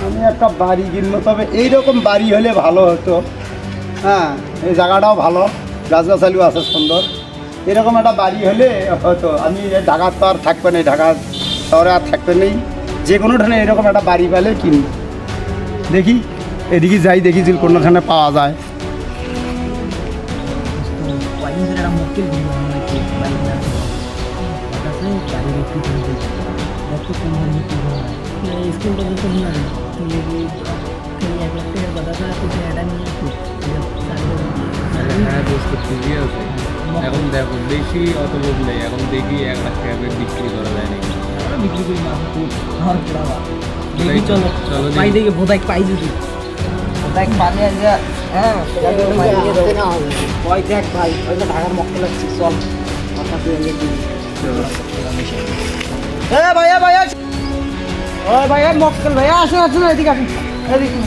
আমি একটা বাড়ি কিনবো, তবে এইরকম বাড়ি হলে ভালো হতো। হ্যাঁ, এই জায়গাটাও ভালো, গাছগাছালিও আছে সুন্দর। এরকম একটা বাড়ি হলে হতো। আমি ঢাকার তো আর থাকবে না, ঢাকা শহরে আর থাকবে নেই। যে কোনোখানে এরকম একটা বাড়ি পেলে কিনি। দেখি এদিকে যাই, দেখি যে কোনোখানে পাওয়া যায়। এখন দেখো বেশি অত লোক নেই, এখন দেখি 1 লাখ টাকা বিক্রি করা যায় নাকি। বিক্রি করি দেখি চলো পাই দেখি বোধাই পাই যদি বোধাই পানি আসবে। হ্যাঁ ওই দেখ ভাই, ওই তো ঢাকার মক্কেল আসছি, চল ভাইয়া ভাইয়া ওই ভাইয়া মক্কেল ভাইয়া আসুন আসুন, এদিকে আসুন এদিকে।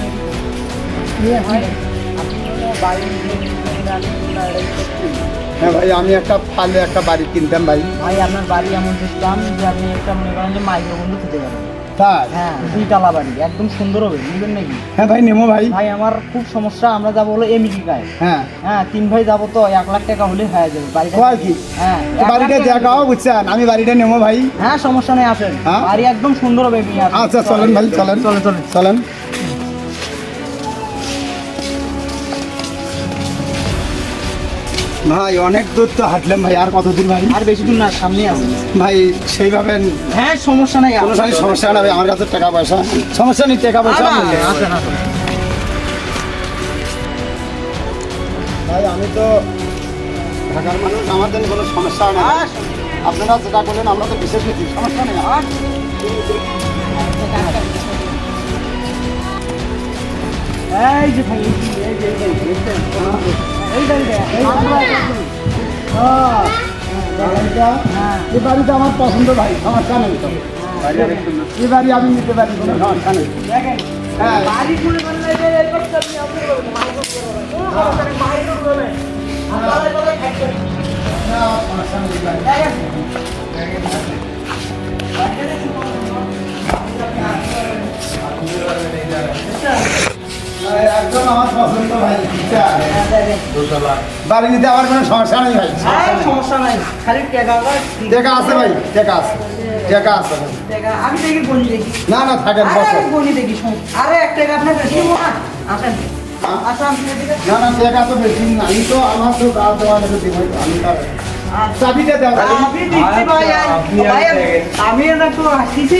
হ্যাঁ ভাই, আমি একটা পালে একটা বাড়ি কিনতাম ভাই। ভাই আপনার বাড়ি এমন দেখলাম যে আপনি একটা মনে করেন যে মাইক্রো বন্ধু খেতে পারেন। তাই? হ্যাঁ 2 তলা বাড়ি, একদম সুন্দর হবে, বুঝলেন নাকি? হ্যাঁ ভাই, নেবো ভাই। ভাই আমার খুব সমস্যা, আমরা যাবো হলো আমেরিকায়। হ্যাঁ হ্যাঁ 3 ভাই যাবো, তো 1 লাখ টাকা হলে হয়ে যাবে বাড়িটা। হয় কি? হ্যাঁ বাড়িটা দেখাও, বুঝছেন? আমি বাড়িটা নেবো ভাই। হ্যাঁ সমস্যা নেই, আসেন। হ্যাঁ? বাড়ি একদম সুন্দর হবে। আচ্ছা চলেন ভাই, চলেন চলেন চলেন চলেন। ভাই অনেক দূর তো হাঁটলাম ভাই, আর কত দূর ভাই? আর বেশি দূর না, সামনে আছে ভাই। সেইভাবে হ্যাঁ সমস্যা নেই, কোনো সমস্যা না ভাই, আমার কাছে টাকা পয়সা সমস্যা নেই, টাকা পয়সা আসেন আসেন। ভাই। আমি তো ঢাকার মানুষ, আমার জন্য কোনো সমস্যা নেই। আপনারা যেটা বলেন আমরা তো বিশেষ কিছু সমস্যা নেই। এই যে ভাই, এই যে এই বাড়িটা এই বাড়িটা আমার পছন্দ ভাই, সমস্যা নেই তো। এই বাড়ি আমি নিতে পারি, কোনো সমস্যা নেই। দেখেন হ্যাঁ বাড়ি মনে করেন এই যে এরকম আপনি সমস্যা নেই ভাই। একদম আমার পছন্দ ভাই। বাড়ি নিতে আমার কোনো সমস্যা নেই ভাই, সমস্যা নাই, খালি টাকা আছে ভাই, টাকা আছে, টাকা আছে ভাই। আমি দেখি বলি দেখি। না না থাকেন, বসো। বলি দেখি, আরে 1 টাকা আপনার বেশি দেবো না, আসেন আসেন এদিকে। না না টাকা তো বেশি না, আমি তো আমার তো গাছ দেওয়া নেবে দিব, আমি তার চাবিটা দেওয়া। আমি দিচ্ছি ভাই, ভাই আমি একটু আসছি,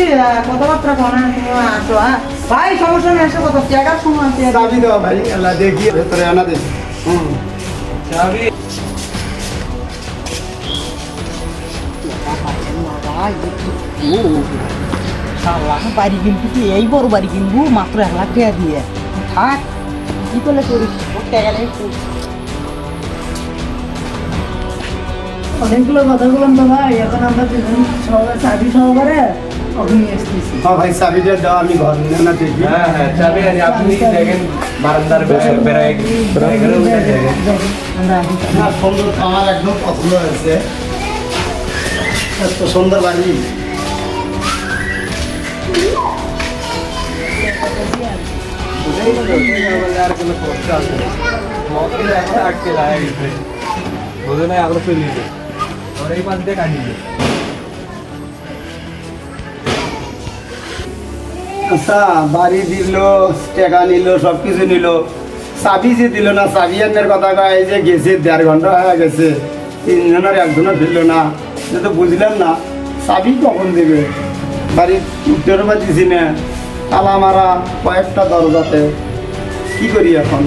কথাবার্তা বলেন, তুমি আসো। হ্যাঁ ভাই সমস্যা নেই, এসে কথা টাকার সময় আছে। চাবি দেওয়া ভাই, আল্লাহ দেখি ভেতরে আনা দেখি। চাবি বাড়ি কিনবি কি, এই বড় বাড়ি কিনবো মাত্র 1 লাখ টাকা দিয়ে। থাক কি করলে করিস, টাকা নেই। অনেকগুলো কথা বললাম তো ভাই, এখন আমরা চাবি সহকারে নিয়ে এসেছি। হ্যাঁ ভাই, চাবিটা দাও, আমি ঘর নিয়ে না দেখি। হ্যাঁ হ্যাঁ চাবি আনি, আপনি দেখেন বারান্দার বেড়ায় না সুন্দর, আমার একদম পছন্দ হয়েছে, এত সুন্দর বাড়ি। আর কোনো সমস্যা আছে না, মক্কেল এখন আটকে যায় গেছে, বোঝে নাই আগ্রহ চলে যেতে আর এই পাশ দিয়ে কাটিয়ে। আচ্ছা, বাড়ি দিল, টাকা নিল, সব কিছু নিল, চাবি যে দিল না, চাবি আনার কথা কয়, এই যে গেছে 1.5 ঘন্টা হয়ে গেছে, 3 জনের একজনও দিল না, এটা তো বুঝলাম না চাবি কখন দেবে। বাড়ির উত্তর পাচ্ছি না, তালা মারা কয়েকটা দরজাতে, কি করি এখন?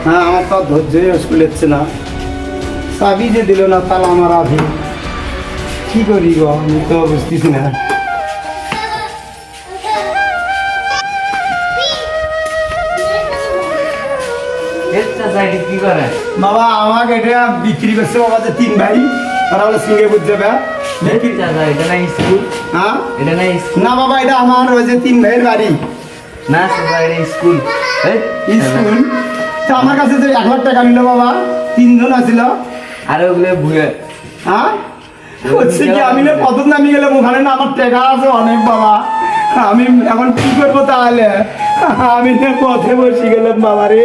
হ্যাঁ আমার তো ধৈর্যই স্কুলেচ্ছে না, চাবি যে দিল না, তালা মারা কি করি গো, আমি তো বুঝতেছি না। কি করে বাবা আমাকে এটা বিক্রি করছে বাবা, যে 3 ভাই, তারা বলে সিঙ্গে বুঝতে পারে। এটা না স্কুল? হ্যাঁ এটা না স্কুল? না বাবা, এটা আমার ওই যে 3 ভাইয়ের বাড়ি। না এটা স্কুল। স্কুল তো আমার কাছে যে 1 লাখ টাকা নিল বাবা, 3 জন আছিল। আর ওগুলো ভুয়ে হ্যাঁ হচ্ছে কি, আমি না প্রথম নামি গেলাম ওখানে, না আমার টাকা আছে অনেক বাবা, আমি এখন কি করবো তাহলে? আমি না পথে বসে গেলাম বাবা রে।